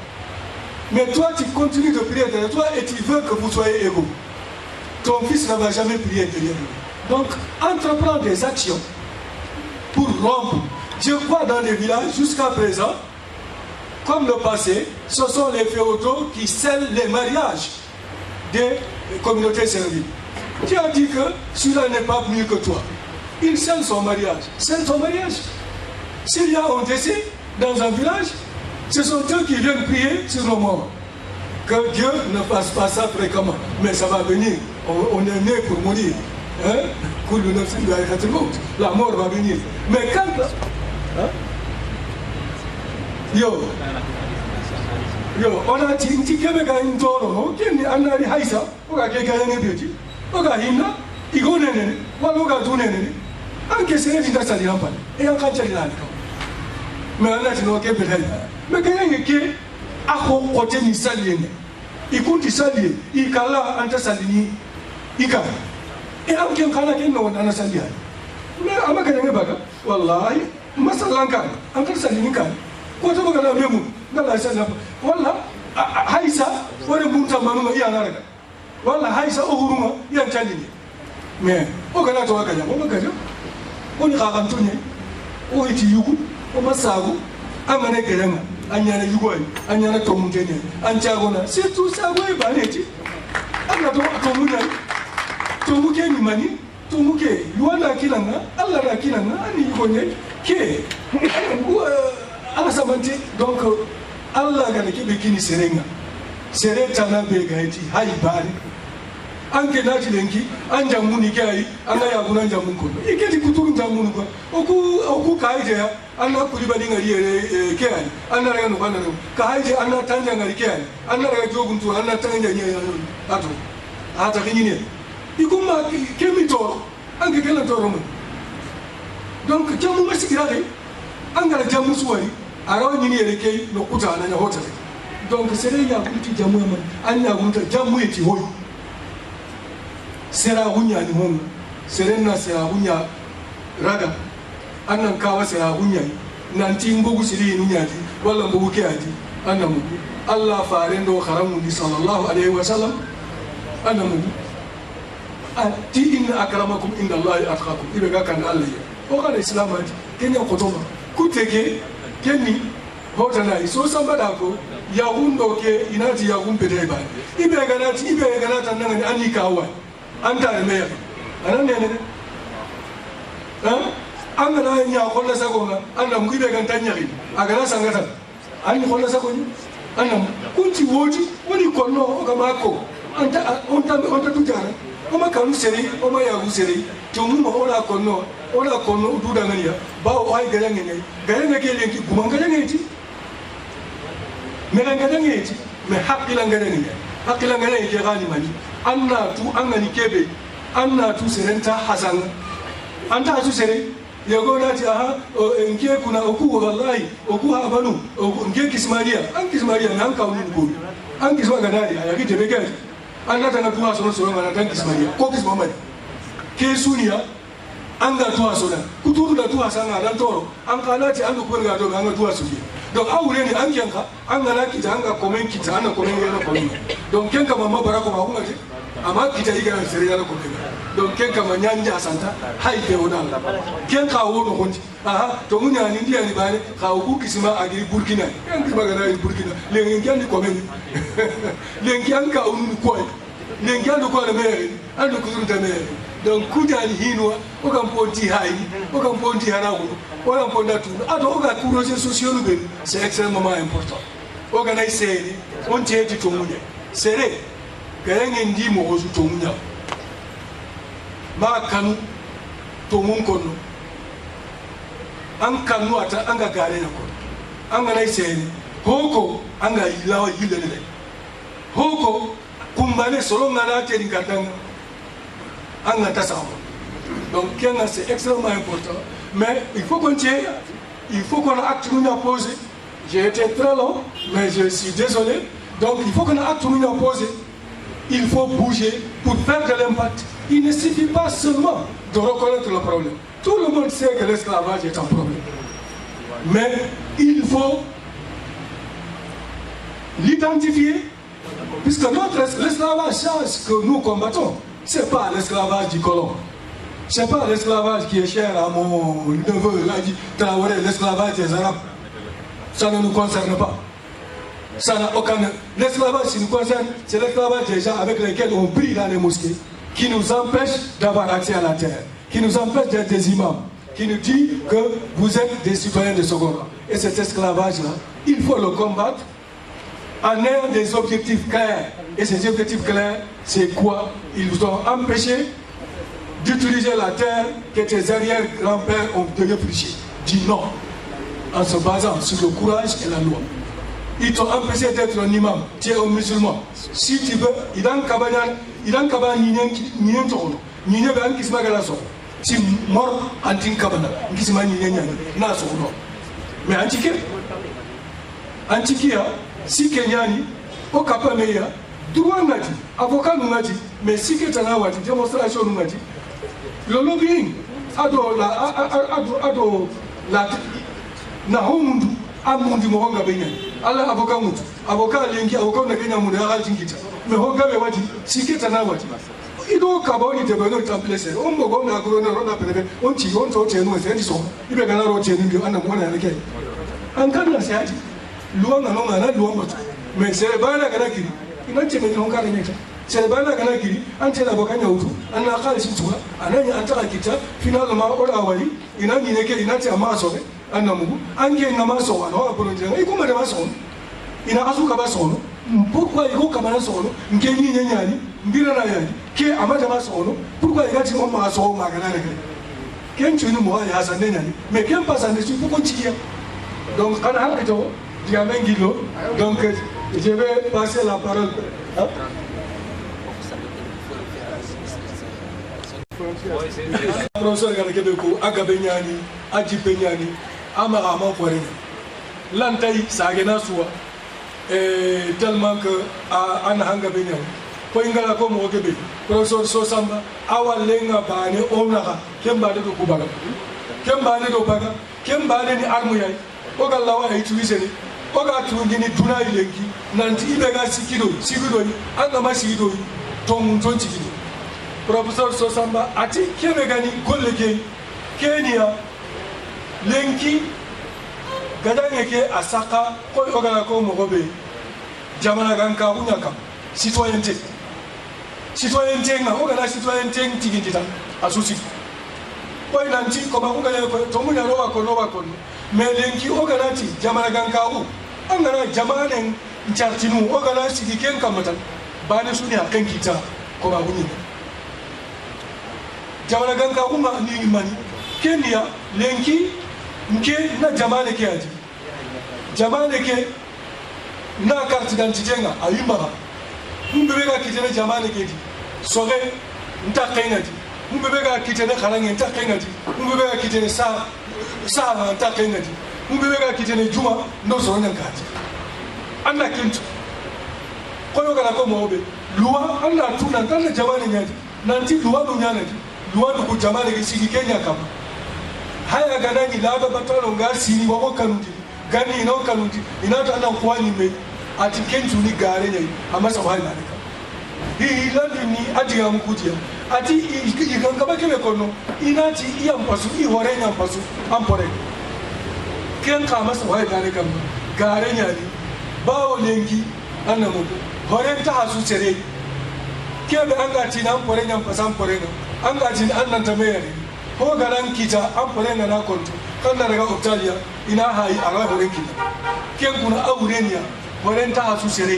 Mais toi, tu continues de prier derrière toi et tu veux que vous soyez égaux. Ton fils ne va jamais prier derrière lui. Donc, entreprends des actions pour rompre. Je crois dans les villages, jusqu'à présent, comme le passé, ce sont les féodaux qui scellent les mariages des communautés serviles. Tu as dit que celui-là n'est pas mieux que toi. Il scelle son mariage. Scelle ton mariage. S'il y a un décès dans un village, ce sont eux qui viennent prier sur le mort. Que Dieu ne fasse pas ça fréquemment. Mais ça va venir. On est né pour mourir. Hein? La mort va venir. Mais quand... Hein? Yo, on a dit que un toro, qui est un haïsa, ou à quelqu'un de beauty, ou à hina, il go nene, ou à l'oga du nene, en question de la salle et en cas de la mais on a dit non, qu'elle peut aller. Mais quelqu'un qui est à côté de salien, il compte salier, il cala entre salini, il cala. Et en qui cala qui n'a pas salien. Mais à ma canne baga, wallahi, masalankan, entre salini kan. Quand on a même dans la salle, voilà, haisa wala bunta manuma ya naraga wala haisa o huruma ya chandini mais o kana to wakaja o makaja oni ka kantunye o iti yugu o masago amane gelanga anyana yugo anyana to mutene anchagona surtout sago e baneti ana to munya to muke ni mani to muke yuwala kilanga Allah la kilanga ani yugonye ke ala samanti donc Allah ga ne kibe kini serenga sereta na be ga iti hay bari anke nati lenki anja muni kai anga ya guna jamun ko iketi kuturu jamun ko oku kaije ya anna kuliba dinga yere kai anna ga no bana no kaije anna tanja ngari kai anna ga jogun tu anna tanja nya ato ata kinine ikuma kemi to anke kala to romo donc jamu masikirade anga jamu suwari arawa nyini yere kai no kuta na hota donc sere ya kuti jamu man anna gunta jamu yeti hoyi sera hunya ni hon serena sera hunya raga annan kawa sera hunya nanti mbugu siri nunyati wala mbugu keati annamu Allah farendo kharamu bi sallallahu alaihi wasallam annamu ati inna akramakum inda Allah atqakum ibe ga kan Allah o kana islamati kenya kotoma kuteke kenni hotana iso sambada ko ya hundo ke inati ya gumpede ba ibe ga nata nan ani kawa anta ne me anan ne anga na nya ko na sagonga anda mgibe kan tanyari aga na sangata ani ko na sagoni anda kunti woji woni ko no ga mako anta onta tujara o ma kanu seri o ma ya useri to mu mo ora ko no du da ngani ya ba o ay gaya ngene ke lenki kuma ngaya ngeti me ngaya ngeti me hakila ngaya ke gani mani anna tu angani kebe anna tu serenta hasan anta tu sere yego nati aha ngie kuna oku wallahi oku habanu ngie kismaria nan ka uni ko an kisma ganari ayaki tebeke anna tana tu haso so ngana tan kismaria ko kisma mari ke suniya anga tu haso da kuturu da tu hasanga dan toro an kalati an ko ga do anga tu haso donc awure ni an kenka an gana kita an ga komen kita an komen yana komen donc kenka mama barako ma kunga je ama kita iga sere yana komen donc kenka manyanja santa haide ona kenka wono honti aha to munya ni ndiya ni bale ka uku kisima agiri burkina en kisima gana burkina le ngi komen le ngi an ka unu ko le ngi an ko le mere an ko zuru tamere donc kujani hinwa o kam ponti hayi o kam ponti hanago o kam ponda tu ato o ga projet social be c'est extrêmement important o ga nay sere on tieti to munye sere gayange ndi mo ozu to munya ma kanu to mun kono an kanu ata an ga gare na kono an ga nay sere hoko an ga ilawa yilele hoko kumbane solo ngana te ngandanga donc c'est extrêmement important mais il faut continuer il faut qu'on acte une pause j'ai été très long mais je suis désolé donc il faut qu'on acte une pause il faut bouger pour faire de l'impact il ne suffit pas seulement de reconnaître le problème tout le monde sait que l'esclavage est un problème mais il faut l'identifier puisque l'esclavage que nous combattons c'est pas l'esclavage du colon. C'est pas l'esclavage qui est cher à mon neveu, là, dit Traoré, l'esclavage des Arabes. Ça ne nous concerne pas. Ça n'a aucun. L'esclavage qui nous concerne, c'est l'esclavage des gens avec lesquels on prie dans les mosquées, qui nous empêche d'avoir accès à la terre, qui nous empêche d'être des imams, qui nous dit que vous êtes des citoyens de second rang. Et cet esclavage-là, il faut le combattre en ayant des objectifs clairs. Et ces objectifs clairs, c'est quoi? Ils nous ont empêchés d'utiliser la terre que tes arrière-grands-pères ont défrichée. Dis non, en se basant sur le courage et la loi. Ils t'ont empêché d'être un imam, tu es un musulman. Si tu veux, il a un cabanan, il a un cabanan, il a un tourno, il a un kisma galaso. Si mort, antin cabana, kisma ni na sono. Mais antiqué, si Kenyani, au Kapameya, droit ngati, avocat ngati, mais si Ketana wati, démonstration ngati, le lobbying, ado la, na homundu, amundi mo honga benya ala avoka mutu avoka lengi avoka na Kenya mu na altingita me honga be wati siketa na wati ido kaboni te beno templese o mo go na go na ro na pele on ti on to te no se ndi so ibe kana ro te ndi ana mo na ke an kan na se ati luwa na no na luwa mo me se bana kana kiri ina te me honga ne ta se bana kana kiri an te na avoka nya utu an na khali si tuwa ananya an ta kita final ma ora wali ina ni ne ke ina te ama so anna mugu ange ngama so wa no apolo njenga ikuma de baso ina asuka baso pourquoi iko kama na so no ngenyi nyanyani mbira na yani ke amata baso no pourquoi igati mo ma so ma kana ne ken tu no mo ya hasan nyani mais ken pas en dessus pourquoi tiya donc ana hakito diamengilo donc je vais passer la parole hein? Professeur Galakebe ko agabenyani ajipenyani ama porenya lantai sagena suwa tellement que ana hanga benyani ko ingala ko mo gebe professeur Sosamba awalenga bane onaka kemba de ko baga kemba ni armu yai o gallawa ay tuwiseni o ga tungini duna ilenki nanti ibega sikido anga masikido tongun tonchikido Professeur Sosamba ati kebe gani golle ke Kenya lenki gadange ke asaka ko ogala ko mogobe jamana ganka unyaka citoyenneté nga ogala citoyenneté tigidita asusi ko nanti ko ba ngale ko to munya no wako mais lenki ogala ti jamana ganka u angara jamane nchartinu ogala sigi ken kamata bane suni akenkita ko ba unyina jamana ganka uma ni mani Kenya lenki nke na jamane ke aji jamane ke na carte d'identité nga ayimba mbebe ga kitene jamane ke di soge nta kainati mbebe ga kitene kharange nta kainati mbebe ga kitene sa nta kainati mbebe ga kitene juma ndo so nyankati anda kintu koyo kana ko mobe luwa anda tuna tanda jamane nyati nanti luwa no nyanaji luwa ko jamane ke sigi Kenya kama haya ganani laba batalo ngasi ni wako kanuti gani ino kanuti inata ana kwani me ati kentu ni gare nyai amasa wali naleka hii landi ni ati ya mkutia ati ikangaba kele kono inati iya mpasu i horenya mpasu ampore kenka amasa wali naleka gare nyai bawo lengi ana muko horenta hasu sere kebe angati na ampore nyampasa ampore no angati annan tamere ko garan kita an fare na konto kan da daga Italia ina hayi ala horen kita ken kuna aurenia horen ta hasu sere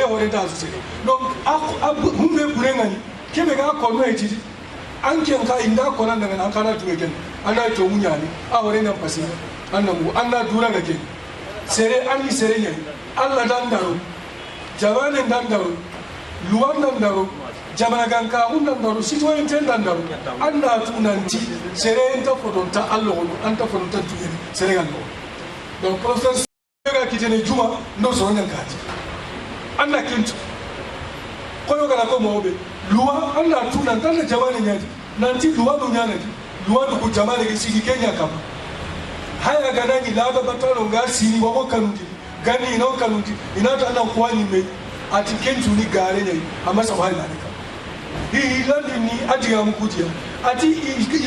horen ta hasu sere donc humbe burengani kebe ga ko no eti an ken ka inda ko nan daga an kana tuwe ken ana to munyani a horen nan pasi annabu anna dura ga ken sere an ni sere ne Allah dan daro jawanen dan daro luwan dan daro jamana ganka undan daru citoyen tendan daru anda tunanti sere enta fodonta allo anta fodonta tuyeni Sénégal donc professeur ga kitene juma ndo so nyankati anda kintu koyo gala ko mobe luwa anda tunanta na jamana nyati nanti luwa no nyanati luwa ko jamana ke sigi Kenya kama haya ganani laba batalo ngasi ni wako kanuti gani ino kanuti inata ana kwani me ati kentu ni gare nyai amasa wali naleka hii landi ni ati ya mkutia ati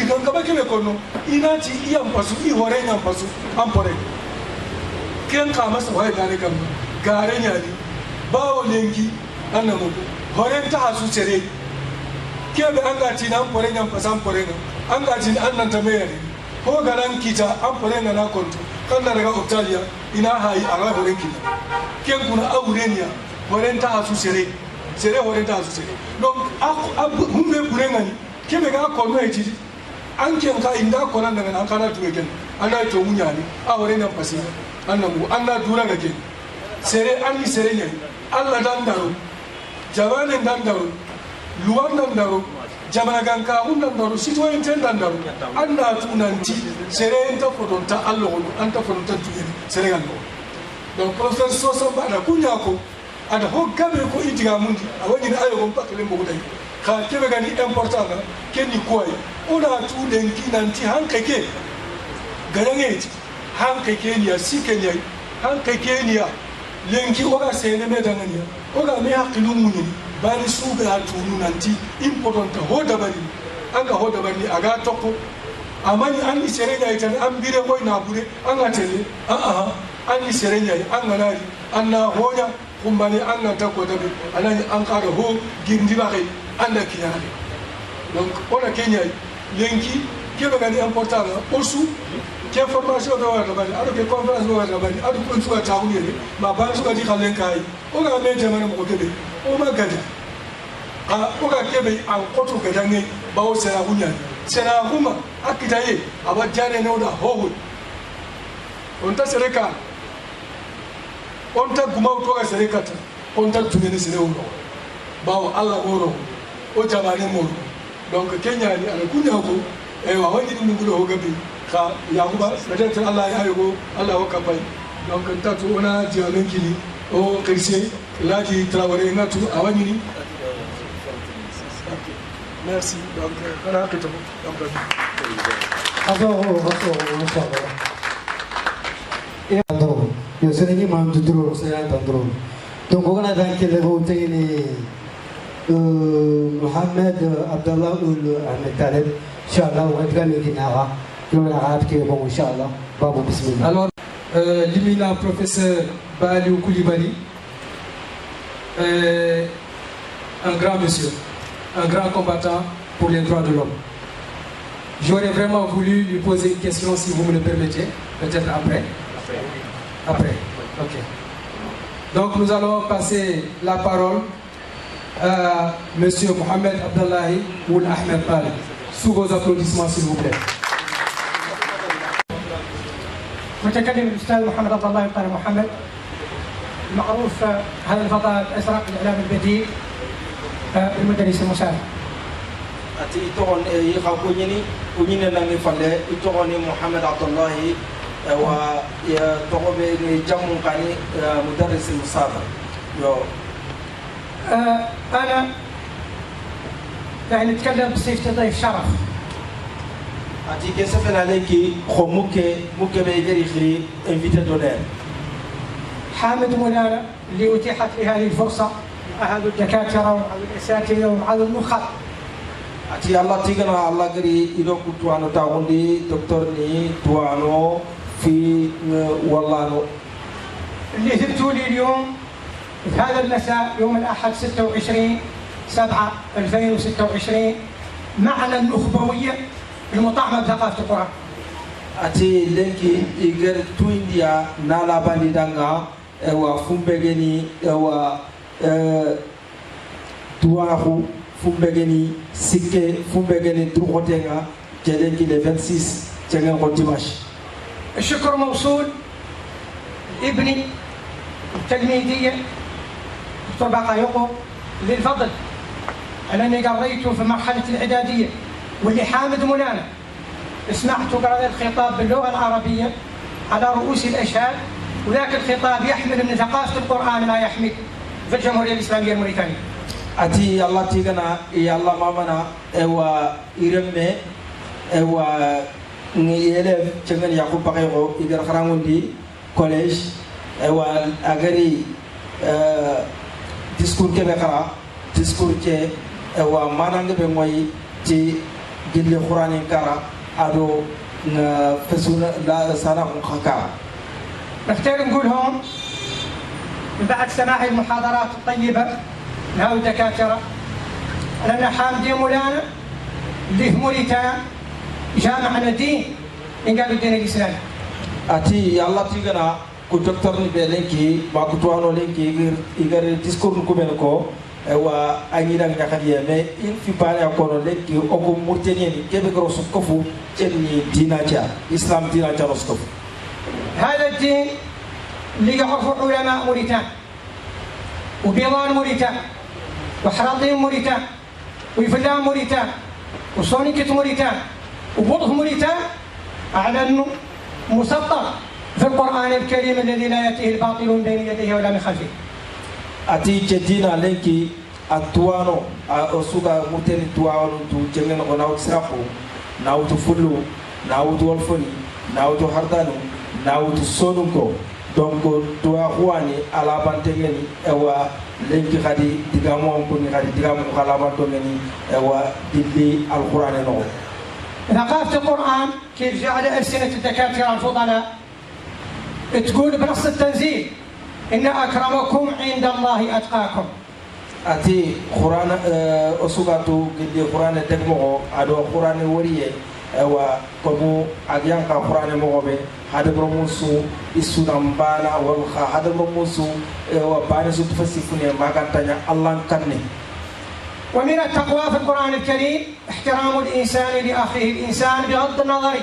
ikangaba kele kono inati iya mpasu i horenya mpasu ampore kenka amasa wali naleka gare nyali bawo lengi ana muko horenta hasu sere kebe angati na ampore nyampasa ampore no angati annan tamere ko garan kita ampore na konto kan daga Italia ina hayi ala horen kita ken kuna aurenia horenta hasu sere horenta hasu sere donc humbe burengani kebe ga ko no eti an ken ka inda ko nan daga an kana tuwe ken ana to munyani a horena pasi annabu anna dura ga ken sere an ni sere ne Allah dan daro jawanen dan daro luwan dan daro jamana ganka undan daro citoyen tendan daro anda tunanti sere enta fodonta allo anta fodonta tuyeni Sénégal donc professeur Sosamba da kunyako ada ho gabe ko itiga mundi awani na ayo mpaka lembo kudai ka kebe gani important na keni koy ona tu den kinanti hankeke garangeti hanke kenya sikenya hanke kenya lenki oga sene medangania oga me hakilu munini bani suga tunu nanti important hoda bari anga hoda bari aga toko amani anni serenya itan ambire koy na bure anga tele anni serenya anga nari anna honya kumbani anga tako dabe anani ankara ho gindi bakay anda kiyale donc ona kenya lenki kebe gani important osu ke formation do wala bari ado ke conférence do wala bari ado ko suka taawire ma ba suka di khalen kai oga me jamana mo kebe o ma gada oga kebe an koto gadange bawo sera hunya sera huma akitaye abajane ne oda hoho onta sereka onta gumau to ga sereka ta onta tunene sere uro bawo Allah oro o jamane mo donc Kenya ni ala kunya ko e wa wani ni ngulo hogabe ka yakuba peut-être Allah ya yugo Allah o kapai donc tatu ona diamen kili o kirse ladi Traoré ngatu awani ni merci donc kana to donc Andro, io sono di Manduro, sei Andro. Donc on a dans quel route Mohamed Abdallah ou Ahmed Taleb, Inch'Allah, on va le Guinara, on a raté bon, Inch'Allah, Babou Bismillah. Alors, l'éminent professeur Baliou Koulibaly, un grand monsieur, un grand combattant pour les droits de l'homme. J'aurais vraiment voulu lui poser une question si vous me le permettez, peut-être après. Après, ok. Donc nous allons passer la parole à M. Mohamed Abdallahi ou Ahmed Taleb. Sous vos applaudissements s'il vous plaît. متكلم الأستاذ محمد عبد الله طارق محمد معروف هذا الفضاء الأزرق الإعلام البديل المدرس المساعد. أتي تون يخاكوني كوني نعمي فله يتوني محمد عبد الله وتقوم جمع كاني مدرس المساعد. أنا يعني نتكلم بصفتي ضيف شرف. أتي كسفنا عليك خموك بيجري خلي انفيتا دولار. حامد مولانا اللي أتيحت لي هذه الفرصة مع هذا الدكاترة ومع الأساتذة ومع المخ. أتي الله تيجنا الله قري إذا كنت أنا تعودي دكتور ني توانو في والله اللي ثبتوا لي اليوم في هذا المساء يوم الأحد 26/7/2026 معنى الأخبوية المطعمة بثقافة القرآن. أتي لكي إيجر توينديا نالا بني دعنا وفمبغني توارو فمبغني سكة فمبغني تروحتنا جلني ل 26 جنگن قديماش. الشكر موصول ابني التلميذية دكتور باقايوقو للفضل أنني قريته في مرحلة الإعدادية واللي حامد مولانا سمعت قرأ الخطاب باللغة العربية على رؤوس الأشهاد وذاك الخطاب يحمل من ثقافة القرآن ما يحمل في الجمهورية الإسلامية الموريتانية. أتي الله تيجنا يا الله مامنا إيوا إيرمي إيوا يلف جنگن يعقوب باقيو إيجر خراموندي كوليج إيوا أغري ديسكور كبكرا ديسكور كي إيوا مانانغ بموي تي جل القرآن كارا أدو فسونا لا سنة مخكا. نختار نقول هون بعد سماع المحاضرات الطيبة من هؤلاء الدكاترة أننا حامدين مولانا اللي في موريتان جامعنا دين إن قالوا الدين الإسلامي. أتي يا الله تيجنا كدكتور نبيلينكي ما كتوانو لينكي إيجار ديسكور نكوبينكو wa anyira ngakadiya mais il fi bale akono lekki oko murtenieni kebe gro sokofu chenni dinacha islam dinacha roskofu. هذا الدين اللي يعرفه علماء موريتان وبيضان موريتان وحراطين موريتان ويفلان موريتان وصونيكة موريتان وبطه موريتان أعلنوا مسطر في القرآن الكريم الذي لا يأتيه الباطل من بين يديه ولا من خلفه. أتي جدينا لينكي أتوانو أسوغا متن توانو تو جنن غناو تسرقو ناو تفلو ناو تولفني ناو تهردانو nawutu sonunko donc to akhwani ala bantengeni ewa lenki khadi digamo ko ni khadi digamo khala bantongeni ewa dilli alquran no ثقافة القرآن كيف جعل ألسنة الدكاترة الفضلاء تقول بنص التنزيل إن أكرمكم عند الله أتقاكم. أتي قرآن أسوقاتو كدي قرآن تكمو أدو قرآن وريه وكمو أجيان كقرآن مغبى هذا برموسو إسودام بانا والخا هذا برموسو وبان سوتفسيفني ما كان تاني الله كني. ومن التقوى في القرآن الكريم احترام الإنسان لأخيه الإنسان بغض النظر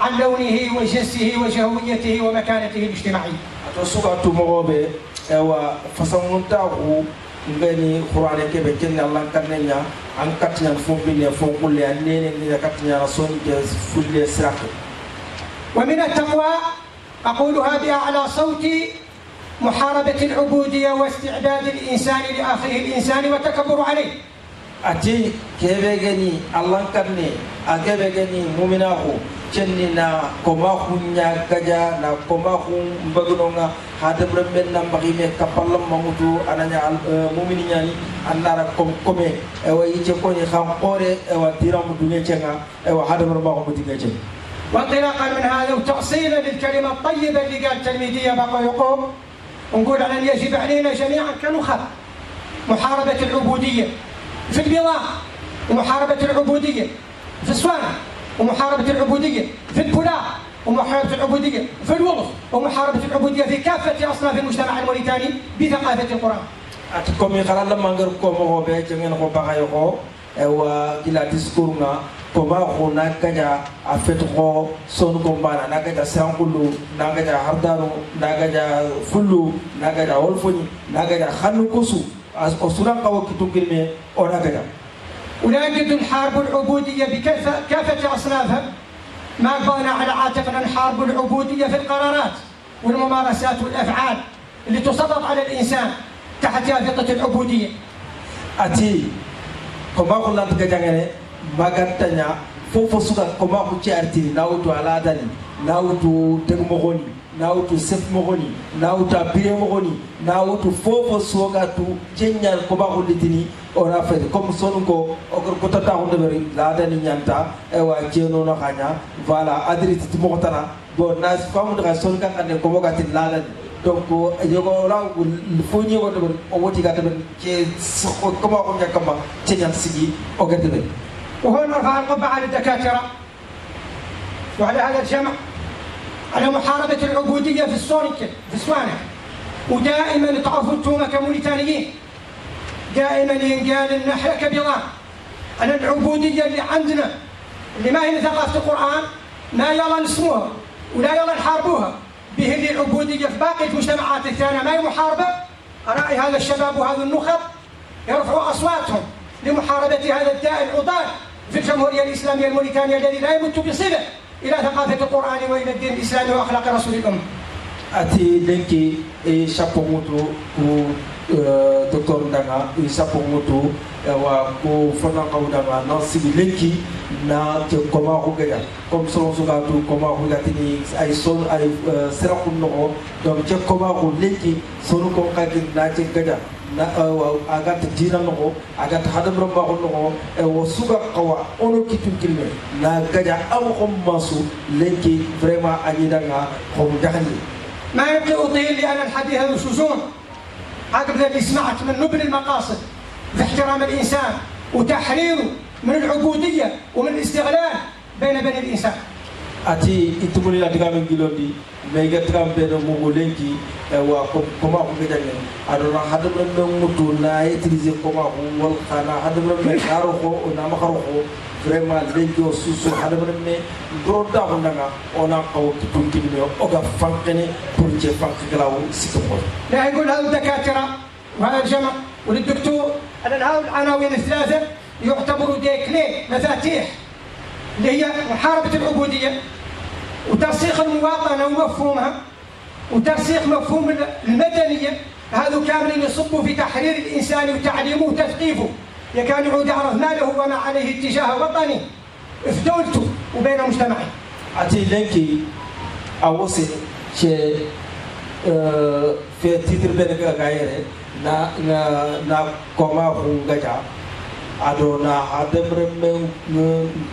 عن لونه وجنسه وشهويته ومكانته الاجتماعية. أسوقاتو مغبى فسمونتاهو ngani qur'ane kebe kenna Allah kanenya an katnya fombine fonkulle anene ni katnya rasoni ke fulle srak ومن التقوى أقولها بأعلى صوتي محاربة العبودية واستعباد الإنسان لأخيه الإنسان والتكبر عليه. أتي كيف جاني الله كرني أكيف جاني مؤمنه كننا كما خنيا كجا نا كما خن بعدنا هذا برمبن نام بقيمة كفالم ممتو أنا مؤمنين يعني أنا كم كمه ويجي كوني خام قارئ وتيرام الدنيا جنا وهذا برمبن ممتو جنا. وانطلاقا من هذا وتأصيلا للكلمة الطيبة اللي قال تلميذية بقى يقوم ونقول أن يجب علينا جميعا كنخب محاربة العبودية في البضاعة ومحاربة العبودية في الصوانع ومحاربة العبودية في البلاء ومحاربة العبودية في الوظف ومحاربة العبودية في كافة أصناف المجتمع الموريتاني بثقافة القرآن. أتكلم يقرأ لما نقولكم هو بيجمعنا بقايا وكلا تذكرنا كما هنا كذا أفتقو سونكمبانا نكذا سانكولو نكذا هردانو نكذا فلو نكذا أولفوني نكذا خانوكوسو أسرع كوا كتوكلمة أو نكذا. ولا نجد نحارب العبودية بكافة أصنافها ما بقينا على عاتقنا نحارب العبودية في القرارات والممارسات والأفعال اللي تسلط على الإنسان تحت يافطة العبودية. أتي كما قلنا تكجعنا ما قلتنا فوفسوكا كما كتير أرتي ناوتو على داني ناوتو تغمغوني ناوتو سفمغوني ناوتو أبيرمغوني ناوتو فوفسوكا تو جنيان كما قلتني أنا فدي كم سونكو أقول كتر تاون دبري لا داني نيانتا أوا جينو نخانيا فلا أدري تتمغتنا بوناس فامو دكان سونكا كان كما قلتني لا داني donc yogo la foni wodo o woti gata ben ke كما قلنا كما جنيان سيجي أقدر. وهنا نرفع القبعة على الدكاترة وعلى هذا الجمع على محاربة العبودية في الصوانع ودائما تعرفوا انتم كموريتانيين دائما ينقال ان احنا كبيران على العبودية اللي عندنا اللي ما هي ثقافة القرآن ما يلا نسموها ولا يلا نحاربوها به اللي العبودية في باقي المجتمعات الثانية ما هي محاربة. أرأي هذا الشباب وهذا النخب يرفعوا أصواتهم لمحاربة هذا الداء العضال في الجمهورية الإسلامية الموريتانية الذي لا يمت بصلة إلى ثقافة القرآن وإلى الدين الإسلامي وأخلاق رسول الأمة. أتي لينكي شابوموتو دكتور دانا شابوموتو وكو فنا كودانا ناسي لينكي نا كما هو كذا كم سلون سكاتو كما هو كاتني أي سون أي سرقون نو دم كما هو لينكي سونو كم كاتين ناتي كذا na agat dina no agat hadam ramba no o suga qawa ono kitum kilme na gaja aw masu lenki vraiment anidanga xom jaxani ما يبقي أطيل لأن الحديث هذا سوزون عقب الذي سمعت من نبل المقاصد في احترام الإنسان وتحريره من العبودية ومن الاستغلال بين بني الإنسان. أتي إتمنى لا تكمل جلودي ميجا تكمل بين مغولينكي وكما هو كذا أدونا هذا من مطلع يتريزي كما هو والخنا هذا من كاروكو ونام كاروكو vraiment lenki o susu hada من broda honanga ona ko tunkini oga fankene pour je fankelaw sikko. لا يقول هذا الدكاترة وهذا الجمع وللدكتور أن هذه العناوين الثلاثة يعتبروا ديكلي مفاتيح اللي هي محاربة العبودية وترسيخ المواطنة ومفهومها وترسيخ مفهوم المدنية. هذا كامل يصب في تحرير الإنسان وتعليمه وتثقيفه يكاد يعود يعرف ما له وما عليه اتجاه وطني في دولته وبين مجتمعه. أتي لينكي أوصي chez fait titre ben gaire na koma hungaja adona ademre men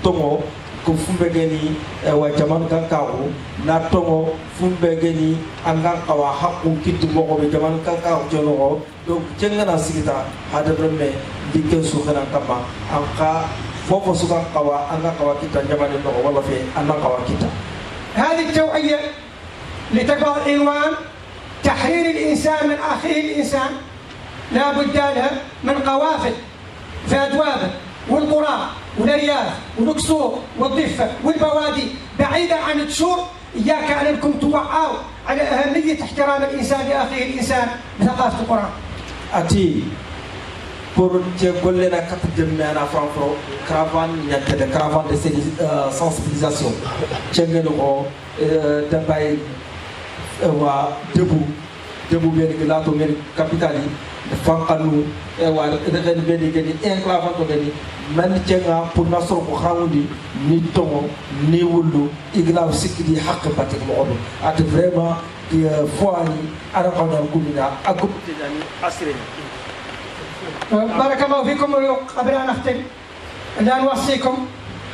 tongo ko fumbe geni wa jaman kan kawo na tongo fumbe geni angan kawa hakku kitu mo be jaman kan kawo jono donc jengana sigita ademre men dikke su kana kama anka fofo su kan kawa anga kawa kita jaman no wala fe anna kawa kita. هذه التوعية لتقوى العنوان تحرير الإنسان من أخيه الإنسان لا بد لها من قوافل في أدوابه والقرى والأرياف والقصور والضفة والبوادي بعيدا عن التشور. إياك أنكم توعوا على أهمية احترام الإنسان لأخيه الإنسان بثقافة القرآن. أتي pour que la capitale na franco caravane il y a des caravanes de sensibilisation tchengelo dabay wa debout bien que la to men capitale fankanu e wa reden be gani enclave to gani man tchenga pour nasro ko xawndi ni tongo ni wulu igla sikidi haqq batik mo odo at vraiment foani ara ko dal kumina akub tani asreni. بارك الله فيكم. قبل أن أختم لا نوصيكم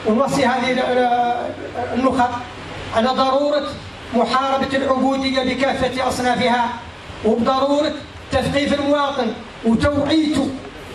ونوصي هذه النخب على ضرورة محاربة العبودية بكافة أصنافها وبضرورة تثقيف المواطن وتوعيته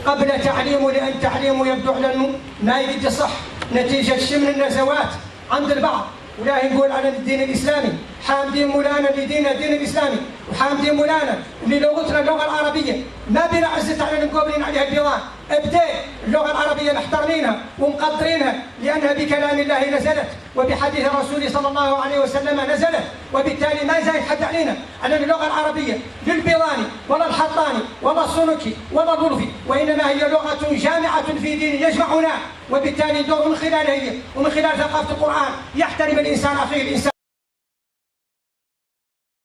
قبل تعليمه، لأن تعليمه يبدو على أنه ما يجد صح نتيجة شمل النزوات عند البعض. ولا نقول على الدين الإسلامي حامدين مولانا لدينا الدين الإسلامي وحامدين مولانا للغتنا اللغة العربية ما بلا عزة على المقابلين عليها البيضان. ابدأ اللغة العربية محترمينها ومقدرينها لأنها بكلام الله نزلت وبحديث الرسول صلى الله عليه وسلم نزلت، وبالتالي ما زال حد علينا أن اللغة العربية للبيضاني ولا الحطاني ولا السلوكي ولا الظرفي، وإنما هي لغة جامعة في دين يجمعنا، وبالتالي ندور من خلالها ومن خلال ثقافة القرآن يحترم الإنسان أخيه الإنسان.